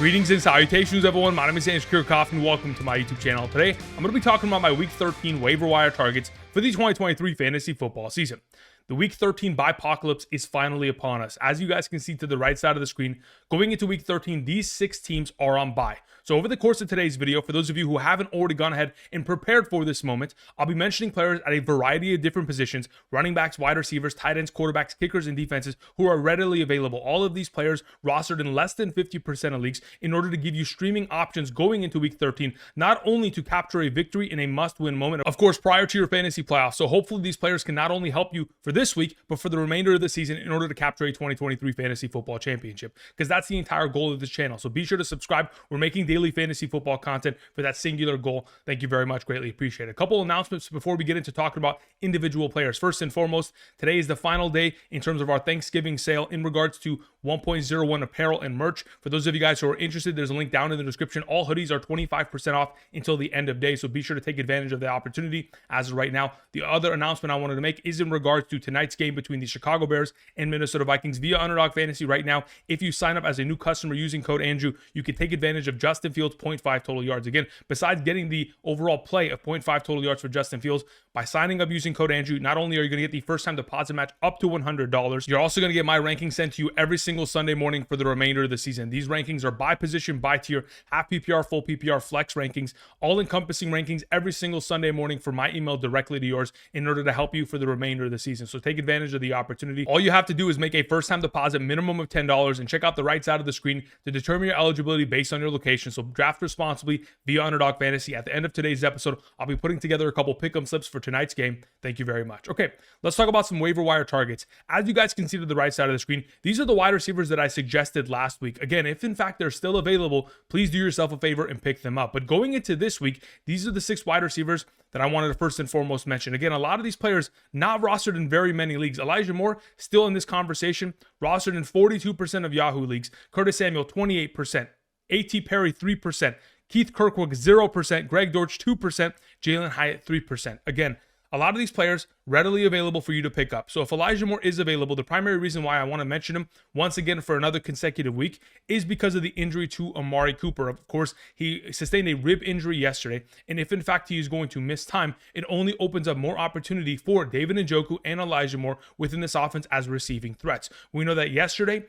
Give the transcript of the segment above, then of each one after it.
Greetings and salutations, everyone. My name is Kraft, and welcome to my YouTube channel. Today, I'm going to be talking about my Week 13 waiver wire targets for the 2023 fantasy football season. The Week 13 buypocalypse is finally upon us. As you guys can see to the right side of the screen, going into Week 13, these 6 teams are on bye. So over the course of today's video, for those of you who haven't already gone ahead and prepared for this moment, I'll be mentioning players at a variety of different positions: running backs, wide receivers, tight ends, quarterbacks, kickers, and defenses who are readily available. All of these players rostered in less than 50% of leagues in order to give you streaming options going into Week 13, not only to capture a victory in a must-win moment, of course, prior to your fantasy playoffs. So hopefully these players can not only help you for this week, but for the remainder of the season in order to capture a 2023 fantasy football championship, because that's the entire goal of this channel. So be sure to subscribe. We're making daily fantasy football content for that singular goal. Thank you very much. Greatly appreciate it. A couple announcements before we get into talking about individual players. First and foremost, today is the final day in terms of our Thanksgiving sale in regards to 1.01 apparel and merch. For those of you guys who are interested, there's a link down in the description. All hoodies are 25% off until the end of day, so be sure to take advantage of the opportunity as of right now. The other announcement I wanted to make is in regards to tonight's game between the Chicago Bears and Minnesota Vikings via Underdog Fantasy. Right now, if you sign up as a new customer using code Andrew, you can take advantage of Justin Fields' 0.5 total yards. Again, besides getting the overall play of 0.5 total yards for Justin Fields, by signing up using code Andrew, not only are you going to get the first time deposit match up to $100, you're also going to get my rankings sent to you every single Sunday morning for the remainder of the season. These rankings are by position, by tier, half PPR, full PPR, flex rankings, all-encompassing rankings every single Sunday morning for my email directly to yours in order to help you for the remainder of the season. So take advantage of the opportunity. All you have to do is make a first-time deposit minimum of $10 and check out the right side of the screen to determine your eligibility based on your location. So draft responsibly via Underdog Fantasy. At the end of today's episode, I'll be putting together a couple pick'em slips for tonight's game. Thank you very much. Okay, let's talk about some waiver wire targets. As you guys can see to the right side of the screen, these are the wide receivers that I suggested last week. Again, if in fact they're still available, please do yourself a favor and pick them up. But going into this week, these are the 6 wide receivers that I wanted to first and foremost mention. Again, a lot of these players not rostered in very many leagues. Elijah Moore still in this conversation, rostered in 42% of Yahoo leagues. Curtis Samuel, 28%. A.T. Perry, 3%. Keith Kirkwood, 0%. Greg Dortch, 2%. Jalin Hyatt, 3%. Again, a lot of these players readily available for you to pick up. So if Elijah Moore is available, the primary reason why I want to mention him once again for another consecutive week is because of the injury to Amari Cooper. Of course, he sustained a rib injury yesterday, and if in fact he is going to miss time, it only opens up more opportunity for David Njoku and Elijah Moore within this offense as receiving threats. We know that yesterday,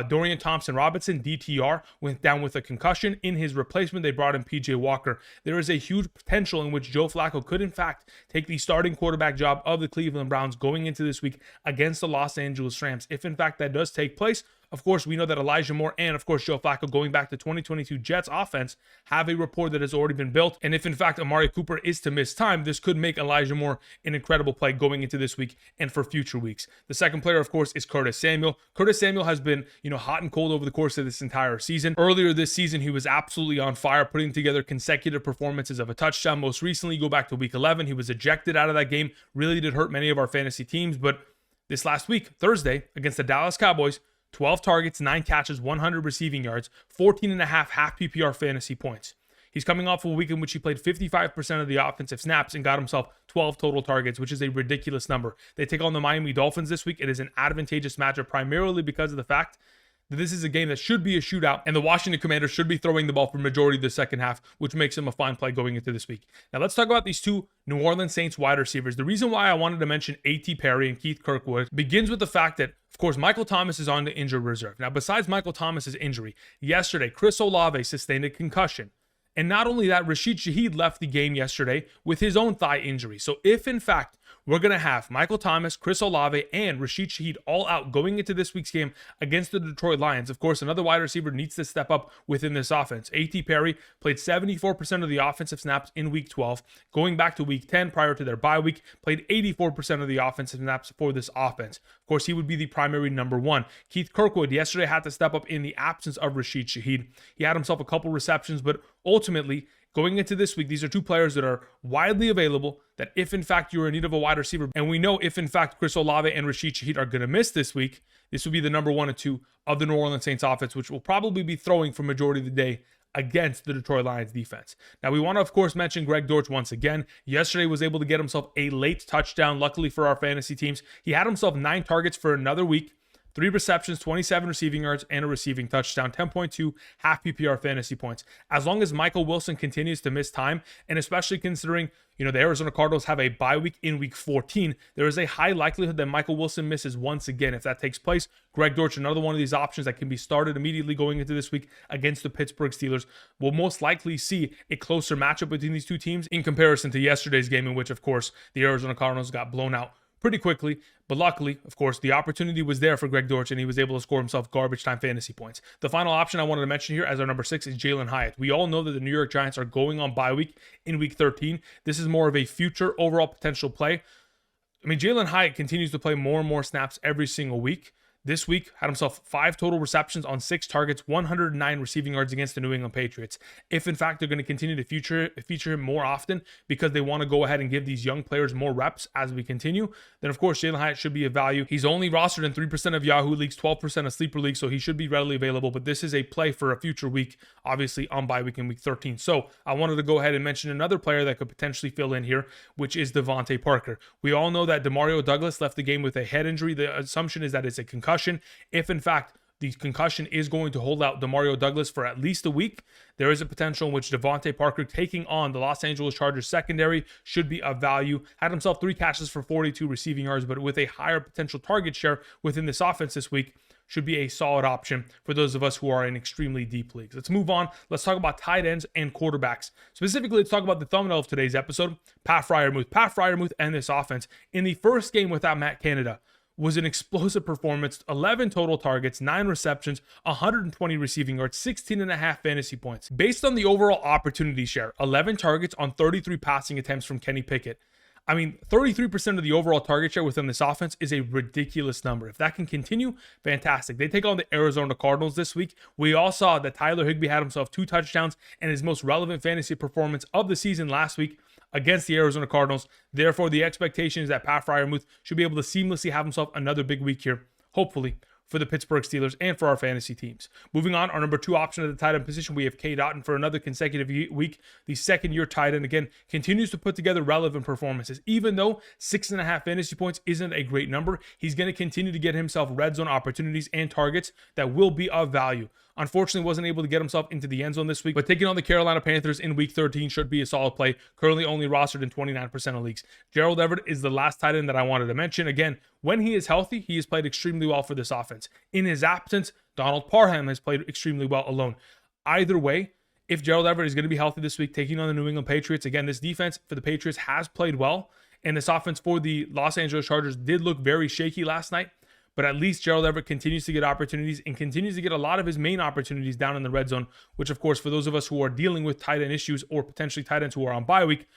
Dorian Thompson-Robinson, DTR, went down with a concussion. In his replacement, they brought in PJ Walker. There is a huge potential in which Joe Flacco could, in fact, take the starting quarterback job of the Cleveland Browns going into this week against the Los Angeles Rams. If, in fact, that does take place, of course, we know that Elijah Moore and, of course, Joe Flacco, going back to 2022 Jets offense, have a rapport that has already been built. And if, in fact, Amari Cooper is to miss time, this could make Elijah Moore an incredible play going into this week and for future weeks. The second player, of course, is Curtis Samuel. Curtis Samuel has been, hot and cold over the course of this entire season. Earlier this season, he was absolutely on fire, putting together consecutive performances of a touchdown. Most recently, go back to week 11, he was ejected out of that game. Really did hurt many of our fantasy teams. But this last week, Thursday, against the Dallas Cowboys, 12 targets, 9 catches, 100 receiving yards, 14.5 half PPR fantasy points. He's coming off of a week in which he played 55% of the offensive snaps and got himself 12 total targets, which is a ridiculous number. They take on the Miami Dolphins this week. It is an advantageous matchup primarily because of the fact that this is a game that should be a shootout, and the Washington Commanders should be throwing the ball for majority of the second half, which makes him a fine play going into this week. Now let's talk about these 2 New Orleans Saints wide receivers. The reason why I wanted to mention A.T. Perry and Keith Kirkwood begins with the fact that, of course, Michael Thomas is on the injured reserve. Now, besides Michael Thomas's injury, yesterday, Chris Olave sustained a concussion. And not only that, Rashid Shaheed left the game yesterday with his own thigh injury. So if, in fact, we're going to have Michael Thomas, Chris Olave, and Rashid Shaheed all out going into this week's game against the Detroit Lions, of course, another wide receiver needs to step up within this offense. A.T. Perry played 74% of the offensive snaps in Week 12. Going back to Week 10, prior to their bye week, played 84% of the offensive snaps for this offense. Of course, he would be the primary number 1. Keith Kirkwood yesterday had to step up in the absence of Rashid Shaheed. He had himself a couple receptions, but ultimately, going into this week, these are 2 players that are widely available, that if in fact you're in need of a wide receiver, and we know if in fact Chris Olave and Rashid Shaheed are going to miss this week, this will be the number 1 and 2 of the New Orleans Saints offense, which will probably be throwing for majority of the day against the Detroit Lions defense. Now, we want to, of course, mention Greg Dortch once again. Yesterday was able to get himself a late touchdown, luckily for our fantasy teams. He had himself 9 targets for another week. 3 receptions, 27 receiving yards, and a receiving touchdown, 10.2 half PPR fantasy points. As long as Michael Wilson continues to miss time, and especially considering, the Arizona Cardinals have a bye week in week 14, there is a high likelihood that Michael Wilson misses once again. If that takes place, Greg Dortch, another one of these options that can be started immediately going into this week against the Pittsburgh Steelers, will most likely see a closer matchup between these two teams in comparison to yesterday's game, in which, of course, the Arizona Cardinals got blown out pretty quickly. But luckily, of course, the opportunity was there for Greg Dortch, and he was able to score himself garbage time fantasy points. The final option I wanted to mention here as our number 6 is Jalin Hyatt. We all know that the New York Giants are going on bye week in week 13. This is more of a future overall potential play. Jalin Hyatt continues to play more and more snaps every single week. This week, had himself 5 total receptions on 6 targets, 109 receiving yards against the New England Patriots. If, in fact, they're going to continue to feature him more often because they want to go ahead and give these young players more reps as we continue, then, of course, Jalin Hyatt should be a value. He's only rostered in 3% of Yahoo leagues, 12% of sleeper leagues, so he should be readily available. But this is a play for a future week, obviously on bye week in week 13. So I wanted to go ahead and mention another player that could potentially fill in here, which is DeVante Parker. We all know that Demario Douglas left the game with a head injury. The assumption is that it's a concussion. If in fact the concussion is going to hold out Demario Douglas for at least a week, there is a potential in which DeVante Parker taking on the Los Angeles Chargers secondary should be of value. Had himself 3 catches for 42 receiving yards, but with a higher potential target share within this offense this week, should be a solid option for those of us who are in extremely deep leagues. Let's move on. Let's talk about tight ends and quarterbacks. Specifically, let's talk about the thumbnail of today's episode, Pat Freiermuth. Pat Freiermuth and this offense in the first game without Matt Canada was an explosive performance. 11 total targets, 9 receptions, 120 receiving yards, 16.5 fantasy points. Based on the overall opportunity share, 11 targets on 33 passing attempts from Kenny Pickett. 33% of the overall target share within this offense is a ridiculous number. If that can continue, fantastic. They take on the Arizona Cardinals this week. We all saw that Tyler Higbee had himself 2 touchdowns and his most relevant fantasy performance of the season last week against the Arizona Cardinals. Therefore, the expectation is that Pat Freiermuth should be able to seamlessly have himself another big week here, hopefully, for the Pittsburgh Steelers and for our fantasy teams. Moving on, our number 2 option at the tight end position, we have Cade Otton for another consecutive week. The second-year tight end, again, continues to put together relevant performances. Even though 6.5 fantasy points isn't a great number, he's going to continue to get himself red zone opportunities and targets that will be of value. Unfortunately, wasn't able to get himself into the end zone this week, but taking on the Carolina Panthers in week 13 should be a solid play. Currently only rostered in 29% of leagues. Gerald Everett is the last tight end that I wanted to mention. Again, when he is healthy, he has played extremely well for this offense. In his absence, Donald Parham has played extremely well alone. Either way, if Gerald Everett is going to be healthy this week, taking on the New England Patriots, again, this defense for the Patriots has played well, and this offense for the Los Angeles Chargers did look very shaky last night. But at least Gerald Everett continues to get opportunities and continues to get a lot of his main opportunities down in the red zone, which, of course, for those of us who are dealing with tight end issues or potentially tight ends who are on bye week,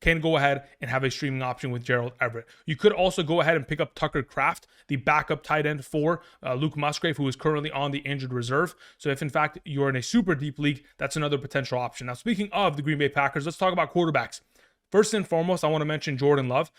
can go ahead and have a streaming option with Gerald Everett. You could also go ahead and pick up Tucker Kraft, the backup tight end for Luke Musgrave, who is currently on the injured reserve. So if, in fact, you're in a super deep league, that's another potential option. Now, speaking of the Green Bay Packers, let's talk about quarterbacks. First and foremost, I want to mention Jordan Love,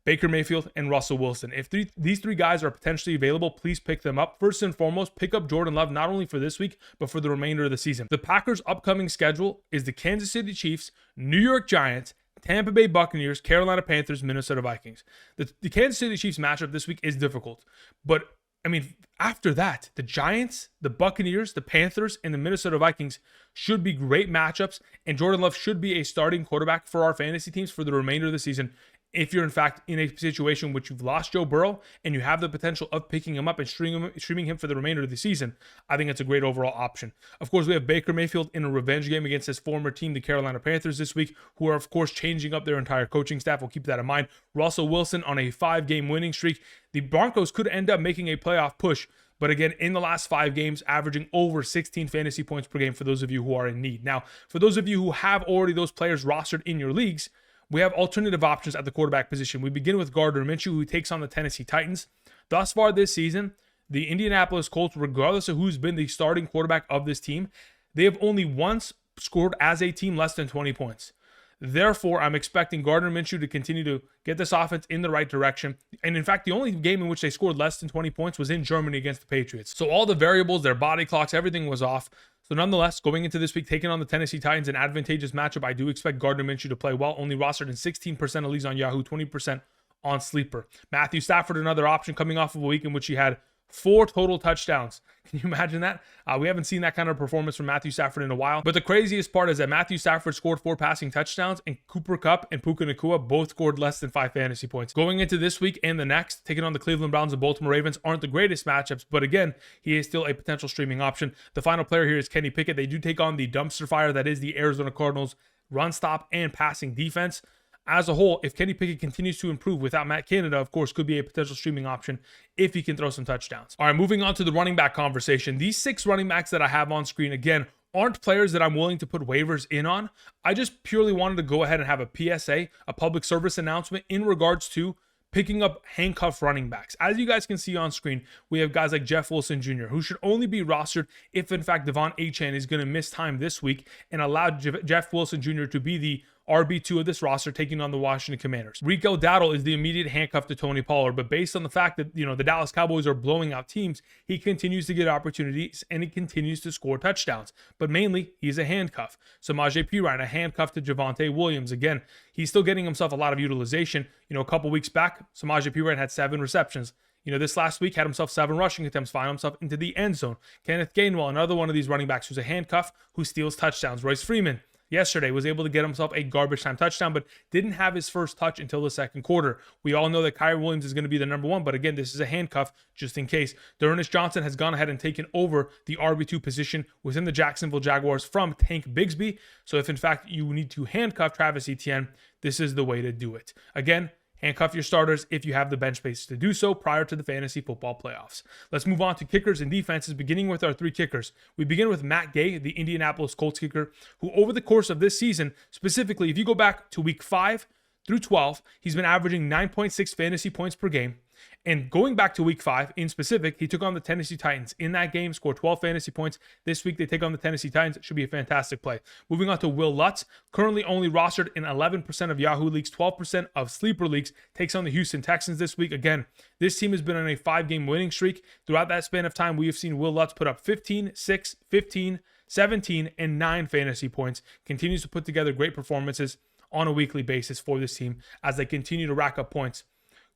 Baker Mayfield, and Russell Wilson. If these 3 guys are potentially available, please pick them up. First and foremost, pick up Jordan Love not only for this week, but for the remainder of the season. The Packers' upcoming schedule is the Kansas City Chiefs, New York Giants, Tampa Bay Buccaneers, Carolina Panthers, Minnesota Vikings. The Kansas City Chiefs matchup this week is difficult, but after that, the Giants, the Buccaneers, the Panthers, and the Minnesota Vikings should be great matchups, and Jordan Love should be a starting quarterback for our fantasy teams for the remainder of the season. If you're, in fact, in a situation in which you've lost Joe Burrow and you have the potential of picking him up and streaming him for the remainder of the season, I think it's a great overall option. Of course, we have Baker Mayfield in a revenge game against his former team, the Carolina Panthers, this week, who are, of course, changing up their entire coaching staff. We'll keep that in mind. Russell Wilson on a 5-game winning streak. The Broncos could end up making a playoff push, but again, in the last 5 games, averaging over 16 fantasy points per game for those of you who are in need. Now, for those of you who have already those players rostered in your leagues, we have alternative options at the quarterback position. We begin with Gardner Minshew, who takes on the Tennessee Titans. Thus far this season, the Indianapolis Colts, regardless of who's been the starting quarterback of this team, they have only once scored as a team less than 20 points. Therefore, I'm expecting Gardner Minshew to continue to get this offense in the right direction. And in fact, the only game in which they scored less than 20 points was in Germany against the Patriots. So all the variables, their body clocks, everything was off. So nonetheless, going into this week, taking on the Tennessee Titans, an advantageous matchup, I do expect Gardner Minshew to play well. Only rostered in 16% of leagues on Yahoo, 20% on Sleeper. Matthew Stafford, another option coming off of a week in which he had 4 total touchdowns. Can you imagine that? We haven't seen that kind of performance from Matthew Stafford in a while. But the craziest part is that Matthew Stafford scored 4 passing touchdowns, and Cooper Kupp and Puka Nacua both scored less than 5 fantasy points. Going into this week and the next, taking on the Cleveland Browns and Baltimore Ravens aren't the greatest matchups, but again, he is still a potential streaming option. The final player here is Kenny Pickett. They do take on the dumpster fire that is the Arizona Cardinals run stop and passing defense. As a whole, if Kenny Pickett continues to improve without Matt Canada, of course, could be a potential streaming option if he can throw some touchdowns. All right, moving on to the running back conversation. These 6 running backs that I have on screen, again, aren't players that I'm willing to put waivers in on. I just purely wanted to go ahead and have a PSA, a public service announcement in regards to picking up handcuff running backs. As you guys can see on screen, we have guys like Jeff Wilson Jr., who should only be rostered if, in fact, Devon Achane is going to miss time this week and allow Jeff Wilson Jr. to be the RB2 of this roster, taking on the Washington Commanders. Rico Dowdle is the immediate handcuff to Tony Pollard, but based on the fact that, the Dallas Cowboys are blowing out teams, he continues to get opportunities and he continues to score touchdowns. But mainly, he's a handcuff. Samaje Perine, a handcuff to Javonte Williams. Again, he's still getting himself a lot of utilization. A couple weeks back, Samaje Perine had 7 receptions. This last week had himself 7 rushing attempts, found himself into the end zone. Kenneth Gainwell, another one of these running backs who's a handcuff, who steals touchdowns. Royce Freeman, yesterday was able to get himself a garbage time touchdown, but didn't have his first touch until the second quarter. We all know that Kyrie Williams is going to be the number 1, but again, this is a handcuff just in case. D'Ernest Johnson has gone ahead and taken over the RB2 position within the Jacksonville Jaguars from Tank Bigsby. So if in fact you need to handcuff Travis Etienne, this is the way to do it. Again, handcuff your starters if you have the bench space to do so prior to the fantasy football playoffs. Let's move on to kickers and defenses, beginning with our 3 kickers. We begin with Matt Gay, the Indianapolis Colts kicker, who over the course of this season, specifically if you go back to week 5 through 12, he's been averaging 9.6 fantasy points per game. And going back to week 5 in specific, he took on the Tennessee Titans. In that game, scored 12 fantasy points. This week, they take on the Tennessee Titans. It should be a fantastic play. Moving on to Will Lutz, currently only rostered in 11% of Yahoo leagues, 12% of sleeper leagues, takes on the Houston Texans this week. Again, this team has been on a 5-game winning streak. Throughout that span of time, we have seen Will Lutz put up 15, 6, 15, 17, and 9 fantasy points. Continues to put together great performances on a weekly basis for this team as they continue to rack up points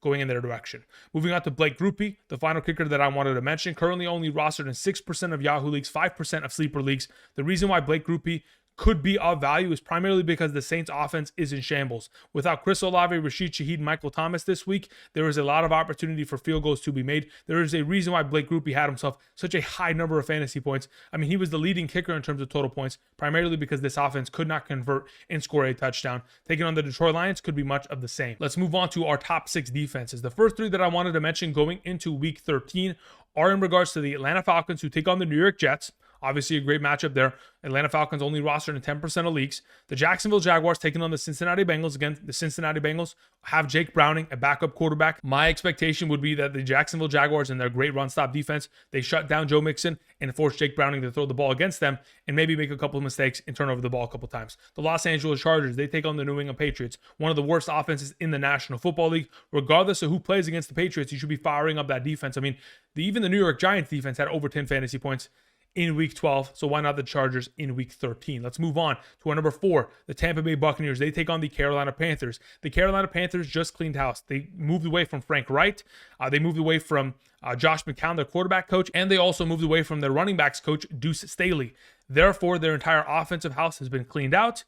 going in their direction. Moving on to Blake Grupe, the final kicker that I wanted to mention, currently only rostered in 6% of Yahoo leagues, 5% of sleeper leagues. The reason why Blake Grupe could be of value is primarily because the Saints offense is in shambles. Without Chris Olave, Rashid Shaheed, and Michael Thomas this week, there is a lot of opportunity for field goals to be made. There is a reason why Blake Grupe had himself such a high number of fantasy points. I mean, he was the leading kicker in terms of total points, primarily because this offense could not convert and score a touchdown. Taking on the Detroit Lions could be much of the same. Let's move on to our top 6 defenses. The first 3 that I wanted to mention going into week 13 are in regards to the Atlanta Falcons, who take on the New York Jets. Obviously, a great matchup there. Atlanta Falcons only rostered in 10% of leagues. The Jacksonville Jaguars taking on the Cincinnati Bengals. Again, the Cincinnati Bengals have Jake Browning, a backup quarterback. My expectation would be that the Jacksonville Jaguars and their great run-stop defense, they shut down Joe Mixon and force Jake Browning to throw the ball against them and maybe make a couple of mistakes and turn over the ball a couple times. The Los Angeles Chargers, they take on the New England Patriots, one of the worst offenses in the National Football League. Regardless of who plays against the Patriots, you should be firing up that defense. I mean, even the New York Giants defense had over 10 fantasy points in week 12, so why not the Chargers in week 13? Let's move on to our number 4, the Tampa Bay Buccaneers. They take on the Carolina Panthers. The Carolina Panthers just cleaned house. They moved away from Frank Wright. They moved away from Josh McCown, their quarterback coach, and they also moved away from their running backs coach, Deuce Staley. Therefore, their entire offensive house has been cleaned out.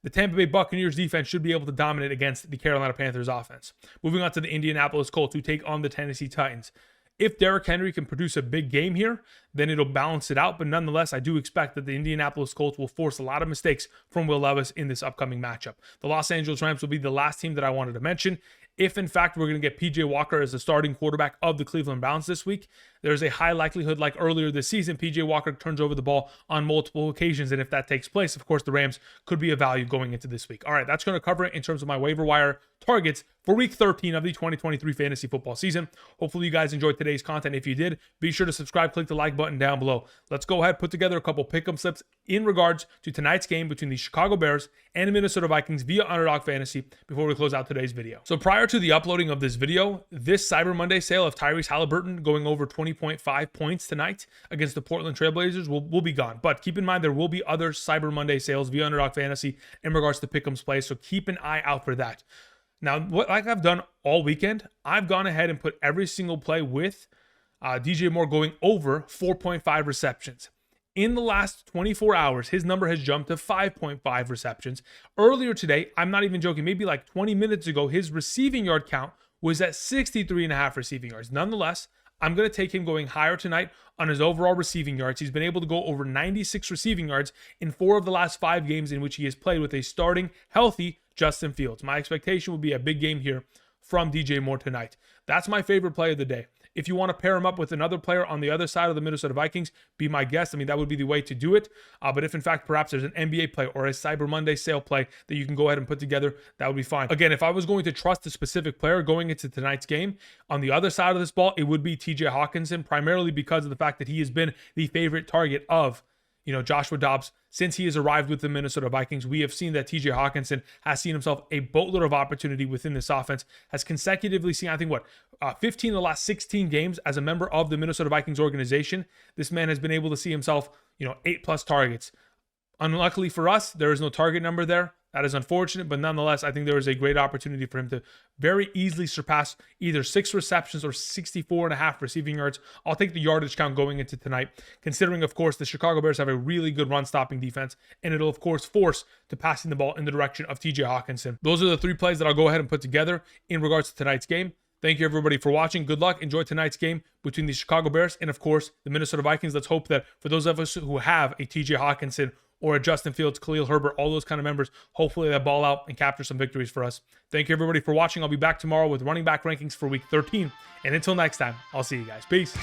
The Tampa Bay Buccaneers defense should be able to dominate against the Carolina Panthers offense. Moving on to the Indianapolis Colts, who take on the Tennessee Titans. If Derrick Henry can produce a big game here, then it'll balance it out. But nonetheless, I do expect that the Indianapolis Colts will force a lot of mistakes from Will Levis in this upcoming matchup. The Los Angeles Rams will be the last team that I wanted to mention. If, in fact, we're going to get P.J. Walker as the starting quarterback of the Cleveland Browns this week, there's a high likelihood, like earlier this season, P.J. Walker turns over the ball on multiple occasions. And if that takes place, of course, the Rams could be a value going into this week. All right, that's going to cover it in terms of my waiver wire targets for week 13 of the 2023 fantasy football season. Hopefully you guys enjoyed today's content. If you did, be sure to subscribe, click the like button down below. Let's go ahead, put together a couple pick'em slips in regards to tonight's game between the Chicago Bears and the Minnesota Vikings via Underdog Fantasy before we close out today's video. So prior to the uploading of this video, this Cyber Monday sale of Tyrese Halliburton going over 20.5 points tonight against the Portland Trailblazers will be gone. But keep in mind, there will be other Cyber Monday sales via Underdog Fantasy in regards to pick'ems play, so keep an eye out for that. Now, like I've done all weekend, I've gone ahead and put every single play with DJ Moore going over 4.5 receptions. In the last 24 hours, his number has jumped to 5.5 receptions. Earlier today, I'm not even joking, maybe like 20 minutes ago, his receiving yard count was at 63.5 receiving yards. Nonetheless, I'm going to take him going higher tonight on his overall receiving yards. He's been able to go over 96 receiving yards in 4 of the last 5 games in which he has played with a starting, healthy Justin Fields. My expectation will be a big game here from DJ Moore tonight. That's my favorite play of the day. If you want to pair him up with another player on the other side of the Minnesota Vikings, be my guest. I mean, that would be the way to do it. But if in fact, perhaps there's an NBA play or a Cyber Monday sale play that you can go ahead and put together, that would be fine. Again, if I was going to trust a specific player going into tonight's game, on the other side of this ball, it would be TJ Hawkinson, primarily because of the fact that he has been the favorite target of Joshua Dobbs since he has arrived with the Minnesota Vikings. We have seen that TJ Hawkinson has seen himself a boatload of opportunity within this offense, has consecutively seen, 15 of the last 16 games as a member of the Minnesota Vikings organization. This man has been able to see himself, 8+ targets. Unluckily for us, there is no target number there. That is unfortunate, but nonetheless, I think there is a great opportunity for him to very easily surpass either 6 receptions or 64.5 receiving yards. I'll take the yardage count going into tonight, considering, of course, the Chicago Bears have a really good run-stopping defense, and it'll, of course, force to passing the ball in the direction of TJ Hawkinson. Those are the 3 plays that I'll go ahead and put together in regards to tonight's game. Thank you, everybody, for watching. Good luck. Enjoy tonight's game between the Chicago Bears and, of course, the Minnesota Vikings. Let's hope that for those of us who have a TJ Hawkinson or a Justin Fields, Khalil Herbert, all those kind of members, hopefully they ball out and capture some victories for us. Thank you, everybody, for watching. I'll be back tomorrow with running back rankings for week 13. And until next time, I'll see you guys. Peace.